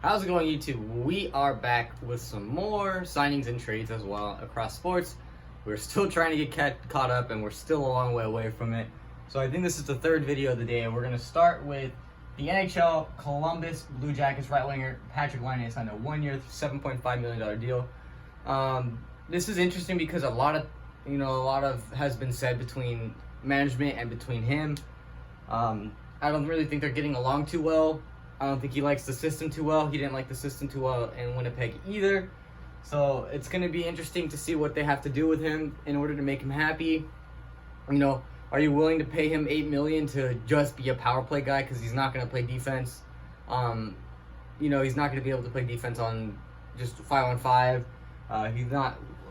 How's it going, YouTube? We are back with some more signings and trades as well across sports. We're still trying to get caught up, and we're still a long way away from it. So I think this is the third video of the day, and we're going to start with the NHL Columbus Blue Jackets right winger Patrick Laine signed a 1-year, $7.5 million deal. This is interesting because a lot of has been said between management and between him. I don't really think they're getting along too well. I don't think he likes the system too well. He didn't like the system too well in Winnipeg either. So it's going to be interesting to see what they have to do with him in order to make him happy. Are you willing to pay him $8 million to just be a power play guy? Because he's not going to play defense. He's not going to be able to play defense on just 5-on-5.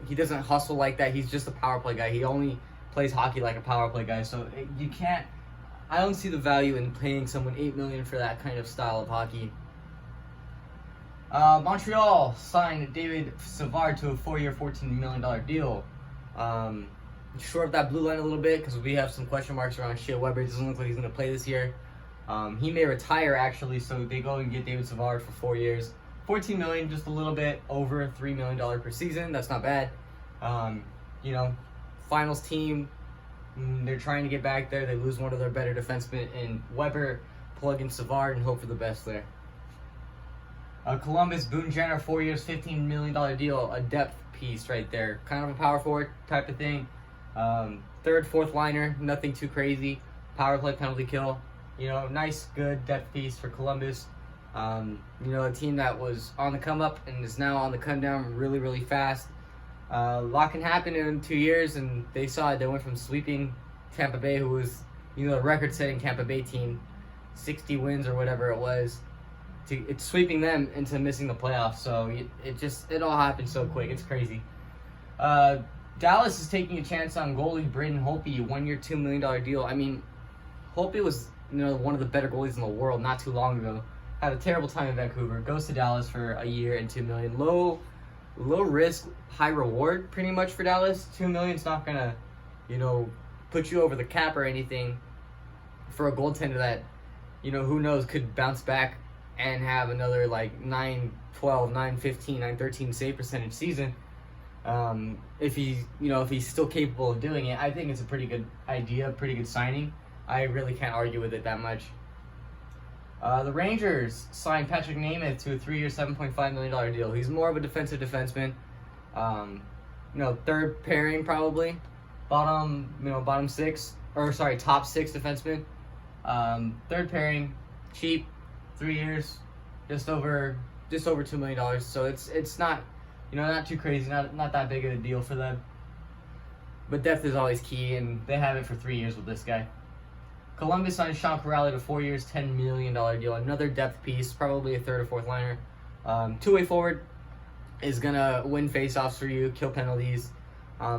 He doesn't hustle like that. He's just a power play guy. He only plays hockey like a power play guy. So you can't. I don't see the value in paying someone $8 million for that kind of style of hockey. Montreal signed David Savard to a 4-year, $14 million deal. Short up that blue line a little bit because we have some question marks around Shea Weber. It doesn't look like he's going to play this year. He may retire, actually, so they go and get David Savard for 4 years. $14 million, just a little bit over $3 million per season. That's not bad. Finals team. They're trying to get back there. They lose one of their better defensemen in Weber. Plug in Savard and hope for the best there. Columbus, Boone Jenner, 4 years, $15 million deal. A depth piece right there. Kind of a power forward type of thing. Third, fourth liner. Nothing too crazy. Power play, penalty kill. Nice, good depth piece for Columbus. A team that was on the come up and is now on the come down really, really fast. A lot can happen in 2 years, and they saw it. They went from sweeping Tampa Bay, who was, the record-setting Tampa Bay team, 60 wins or whatever it was, to it's sweeping them into missing the playoffs. So it all happened so quick. It's crazy. Dallas is taking a chance on goalie Braden Holtby, 1-year, $2 million deal. I mean, Holtby was one of the better goalies in the world not too long ago. Had a terrible time in Vancouver. Goes to Dallas for a year and $2 million. Low risk, high reward, pretty much for Dallas. $2 million is not gonna, put you over the cap or anything for a goaltender that, who knows, could bounce back and have another like 9-12, 9-15, 9-13 save percentage season. If he's still capable of doing it, I think it's a pretty good idea, pretty good signing. I really can't argue with it that much. The Rangers signed Patrick Laine to a 3-year, $7.5 million deal. He's more of a defensive defenseman. Third pairing probably. Top 6 defenseman. Third pairing, cheap, 3 years, just over $2 million. So it's not, not too crazy, not that big of a deal for them. But depth is always key, and they have it for 3 years with this guy. Columbus signed Sean Corrali to 4 years, $10 million deal. Another depth piece, probably a third or fourth liner. Two-way forward is going to win faceoffs for you, kill penalties.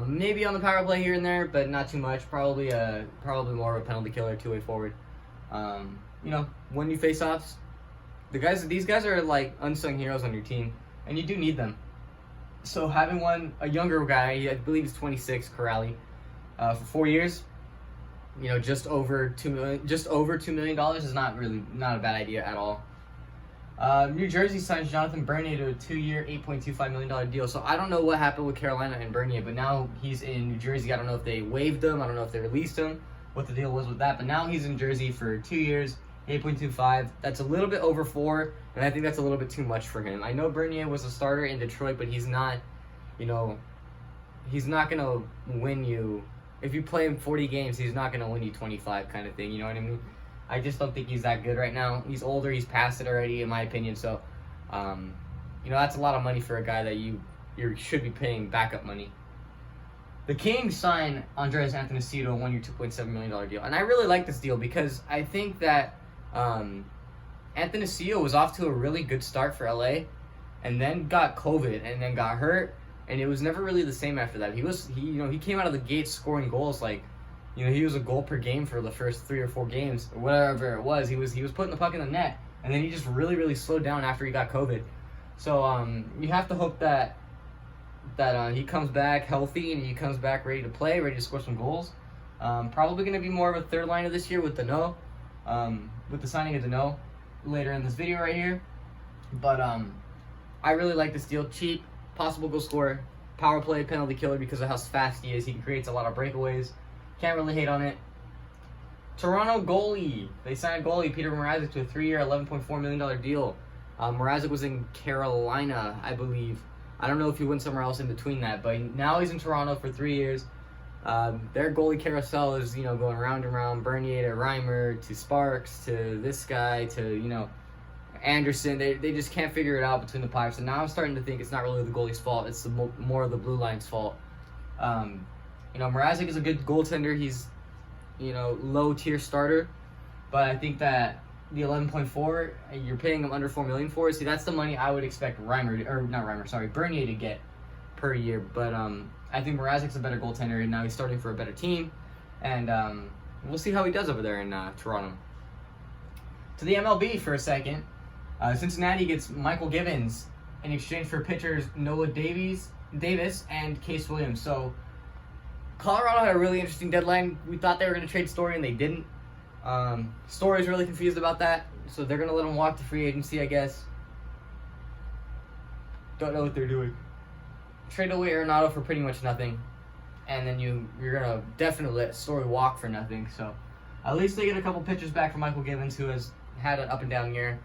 Maybe on the power play here and there, but not too much. Probably more of a penalty killer, two-way forward. Win you faceoffs. These guys are like unsung heroes on your team, and you do need them. So having a younger guy, I believe he's 26, Corrali, for 4 years, just over $2 million is not a bad idea at all. New Jersey signs Jonathan Bernier to a 2-year, $8.25 million deal. So I don't know what happened with Carolina and Bernier, but now he's in New Jersey. I don't know if they waived him. I don't know if they released him, what the deal was with that. But now he's in Jersey for 2 years, $8.25. That's a little bit over 4, and I think that's a little bit too much for him. I know Bernier was a starter in Detroit, but he's not, he's not going to win you. If you play him 40 games, he's not going to win you 25 kind of thing, you know what I mean? I just don't think he's that good right now. He's older, he's past it already, in my opinion. So, that's a lot of money for a guy that you should be paying backup money. The Kings signed Andreas Athanasiou to a 1-year, $2.7 million deal. And I really like this deal because I think that Athanasiou was off to a really good start for LA and then got COVID and then got hurt. And it was never really the same after that. He came out of the gates scoring goals like, he was a goal per game for the first 3 or 4 games or whatever it was. He was putting the puck in the net, and then he just really, really slowed down after he got COVID. So you have to hope that he comes back healthy and he comes back ready to play, ready to score some goals. Probably going to be more of a third liner this year with the signing of Dano later in this video right here. But I really like this deal. Cheap, possible goal scorer, power play, penalty killer because of how fast he is. He creates a lot of breakaways. Can't really hate on it. Toronto goalie. They signed goalie Peter Mrazek to a 3-year, $11.4 million deal. Mrazek was in Carolina, I believe. I don't know if he went somewhere else in between that, but now he's in Toronto for 3 years. Their goalie carousel is, going round and round. Bernier to Reimer to Sparks to this guy to, Anderson. They just can't figure it out between the pipes. And now I'm starting to think it's not really the goalie's fault. It's more of the blue line's fault. Mrazek is a good goaltender. He's, low tier starter. But I think that the 11.4, you're paying him under $4 million for it. See, that's the money I would expect Bernier to get per year. But I think Mrazek's a better goaltender, and now he's starting for a better team. And we'll see how he does over there in Toronto. To the MLB for a second. Cincinnati gets Mychal Givens in exchange for pitchers Noah Davis and Case Williams. So Colorado had a really interesting deadline. We thought they were going to trade Story, and they didn't. Story's really confused about that, so they're going to let him walk to free agency, I guess. Don't know what they're doing. Trade away Arenado for pretty much nothing, and then you're going to definitely let Story walk for nothing. So at least they get a couple pitchers back from Mychal Givens, who has had an up and down year.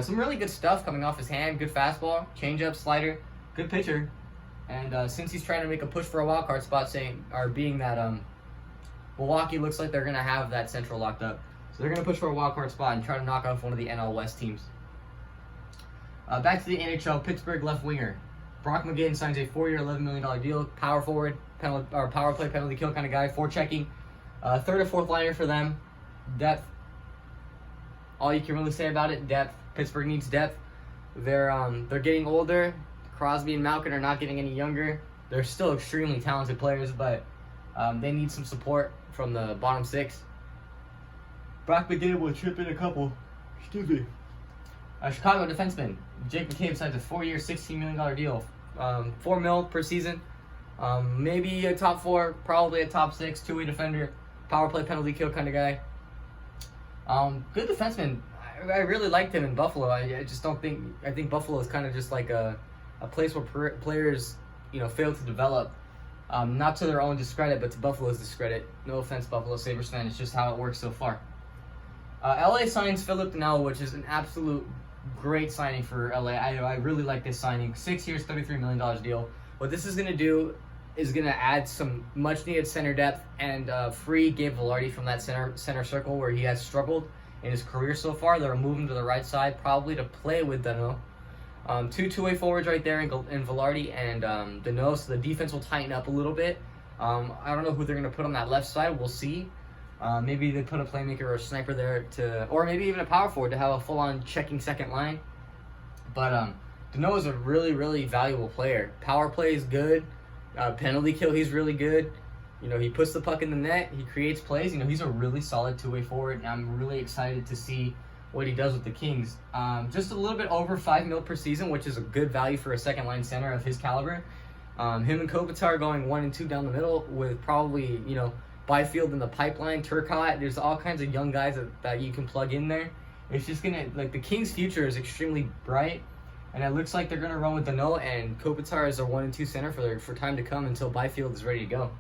Some really good stuff coming off his hand. Good fastball, changeup, slider, good pitcher. And since he's trying to make a push for a wild card spot, being that Milwaukee looks like they're gonna have that Central locked up, so they're gonna push for a wild card spot and try to knock off one of the NL West teams. Back to the NHL, Pittsburgh left winger Brock McGinn signs a 4-year, $11 million deal. Power forward, power play, penalty kill kind of guy. Forechecking, third or fourth liner for them. Depth. All you can really say about it, depth. Pittsburgh needs depth. They're getting older. Crosby and Malkin are not getting any younger. They're still extremely talented players, but they need some support from the bottom six. Brock McGinn will chip in a couple. Excuse me. Chicago defenseman Jake McCabe signs a 4-year, $16 million deal. $4 million per season. Maybe a top 4, probably a top 6, two-way defender, power play, penalty kill kind of guy. Good defenseman. I really liked him in Buffalo. I just don't think. I think Buffalo is kind of just like a place where players, fail to develop. Not to their own discredit, but to Buffalo's discredit. No offense, Buffalo Sabres fan. It's just how it works so far. LA signs Philip Danault, which is an absolute great signing for LA. I really like this signing. 6 years, $33 million deal. What this is going to do is going to add some much-needed center depth and free Gabe Vilardi from that center circle where he has struggled in his career so far. They'll move him to the right side probably to play with Danault. Two-way forwards right there in Vilardi and Danault, so the defense will tighten up a little bit. I don't know who they're going to put on that left side. We'll see. Maybe they put a playmaker or a sniper there or maybe even a power forward to have a full-on checking second line. But Danault is a really, really valuable player. Power play is good. Penalty kill, he's really good. He puts the puck in the net. He creates plays. He's a really solid two-way forward, and I'm really excited to see what he does with the Kings. Just a little bit over $5 million per season, which is a good value for a second-line center of his caliber. Him and Kopitar going 1 and 2 down the middle with probably, Byfield in the pipeline, Turcotte. There's all kinds of young guys that you can plug in there. It's just going to, the Kings' future is extremely bright, and it looks like they're going to run with Danault and Kopitar as their 1 and 2 center for time to come until Byfield is ready to go.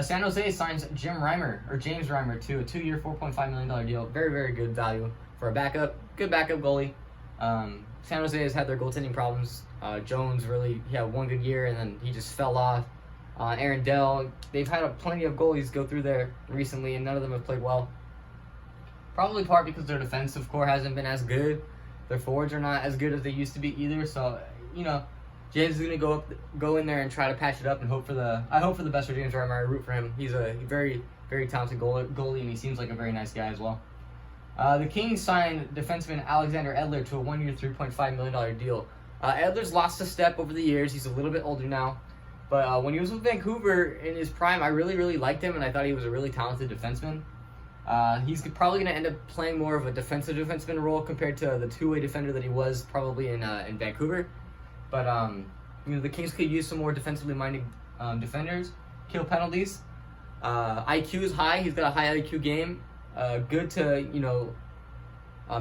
San Jose signs James Reimer to a 2-year, $4.5 million deal. Very, very good value for a good backup goalie. San Jose has had their goaltending problems. Jones he had one good year and then he just fell off. Aaron Dell, they've had plenty of goalies go through there recently and none of them have played well. Probably part because their defensive core hasn't been as good. Their forwards are not as good as they used to be either. So, James is gonna go in there and try to patch it up and hope for the best for James Reimer. I root for him. He's a very, very talented goalie, and he seems like a very nice guy as well. The Kings signed defenseman Alexander Edler to a 1-year, $3.5 million deal. Edler's lost a step over the years. He's a little bit older now, but when he was with Vancouver in his prime, I really, really liked him, and I thought he was a really talented defenseman. He's probably going to end up playing more of a defensive defenseman role compared to the two-way defender that he was probably in Vancouver. But, the Kings could use some more defensively minded defenders, kill penalties. IQ is high. He's got a high IQ game. Good to,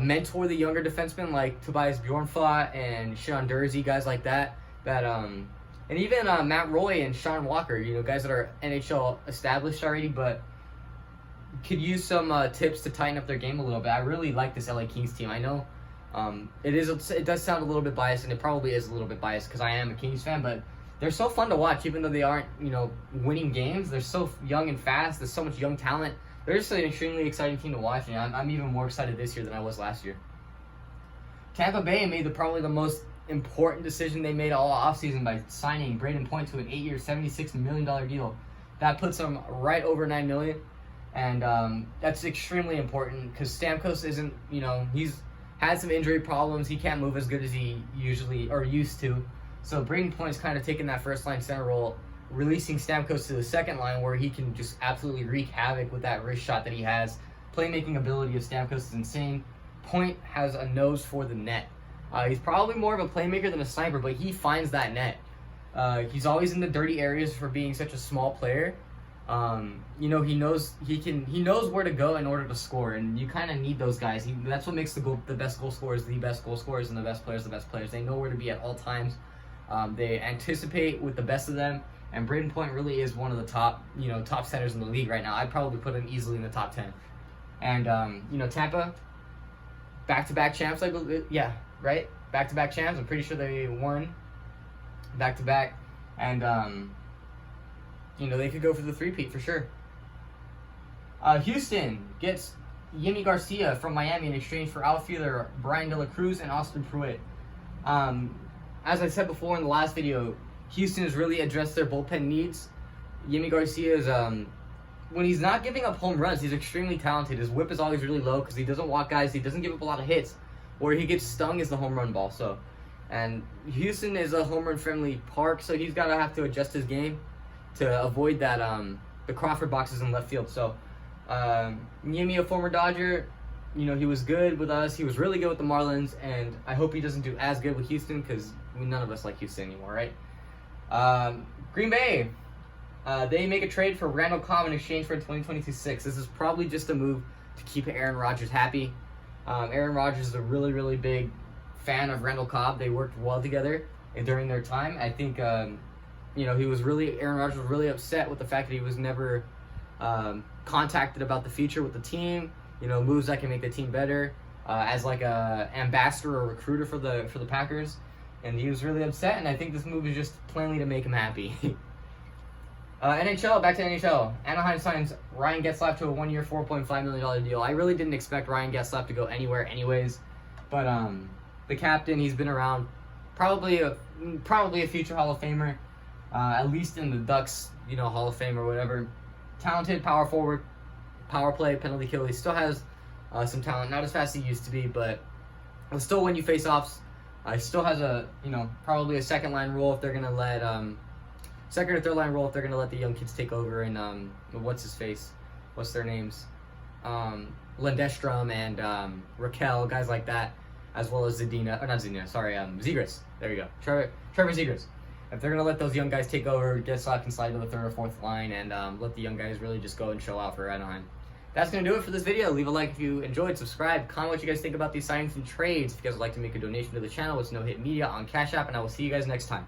mentor the younger defensemen like Tobias Bjornfot and Sean Dursey, guys like that. And even Matt Roy and Sean Walker, guys that are NHL established already, but could use some tips to tighten up their game a little bit. I really like this LA Kings team. I know it does sound a little bit biased, and it probably is a little bit biased because I am a Kings fan, but they're so fun to watch, even though they aren't, winning games. They're so young and fast. There's so much young talent. They're just an extremely exciting team to watch, and I'm even more excited this year than I was last year. Tampa Bay made probably the most important decision they made all offseason by signing Braden Point to an 8-year, $76 million deal. That puts them right over $9 million, and that's extremely important because Stamkos isn't, he's had some injury problems. He can't move as good as he usually or used to. So Braden Point's kind of taking that first line center role, releasing Stamkos to the second line where he can just absolutely wreak havoc with that wrist shot that he has. Playmaking ability of Stamkos is insane. Point has a nose for the net. He's probably more of a playmaker than a sniper, but he finds that net. He's always in the dirty areas for being such a small player. He knows where to go in order to score, and you kind of need those guys. That's what makes the best goal scorers the best goal scorers, and the best players the best players. They know where to be at all times. They anticipate with the best of them, and Braden Point really is one of the top centers in the league right now. I'd probably put him easily in the top 10. And Tampa, back-to-back champs, I believe. Yeah, right? Back-to-back champs. I'm pretty sure they won back-to-back, and they could go for the three-peat for sure. Houston gets Yimi Garcia from Miami in exchange for outfielder Brian De La Cruz and Austin Pruitt. As I said before in the last video, Houston has really addressed their bullpen needs. Yimi Garcia is, when he's not giving up home runs, he's extremely talented. His whip is always really low because he doesn't walk guys. He doesn't give up a lot of hits. Where he gets stung is the home run ball. And Houston is a home run friendly park, so he's got to have to adjust his game to avoid that the Crawford boxes in left field. So Yimi, a former Dodger, he was good with us. He was really good with the Marlins, and I hope he doesn't do as good with Houston because none of us like Houston anymore, right? Green Bay, they make a trade for Randall Cobb in exchange for a 2022-6. This is probably just a move to keep Aaron Rodgers happy. Aaron Rodgers is a really, really big fan of Randall Cobb. They worked well together during their time. I think, Aaron Rodgers was really upset with the fact that he was never contacted about the future with the team, moves that can make the team better, as like a ambassador or recruiter for the Packers. And he was really upset, and I think this move is just plainly to make him happy. NHL, back to NHL. Anaheim signs Ryan Getzlaf to a 1-year, $4.5 million deal. I really didn't expect Ryan Getzlaf to go anywhere anyways, but the captain, he's been around, probably a future Hall of Famer, at least in the Ducks, Hall of Fame or whatever. Talented power forward, power play, penalty kill. He still has some talent, not as fast as he used to be, but he'll still win you face-offs. He still has probably a second line role if they're gonna let second or third line role if they're gonna let the young kids take over. And what's their names? Lindestrom and Raquel, guys like that, as well as Zegras. There you go, Trevor Zegras. If they're gonna let those young guys take over, Getzlaf can slide to the third or fourth line, and let the young guys really just go and show out for Anaheim. That's going to do it for this video. Leave a like if you enjoyed, subscribe, comment what you guys think about these signings and trades. If you guys would like to make a donation to the channel, it's No Hit Media on Cash App, and I will see you guys next time.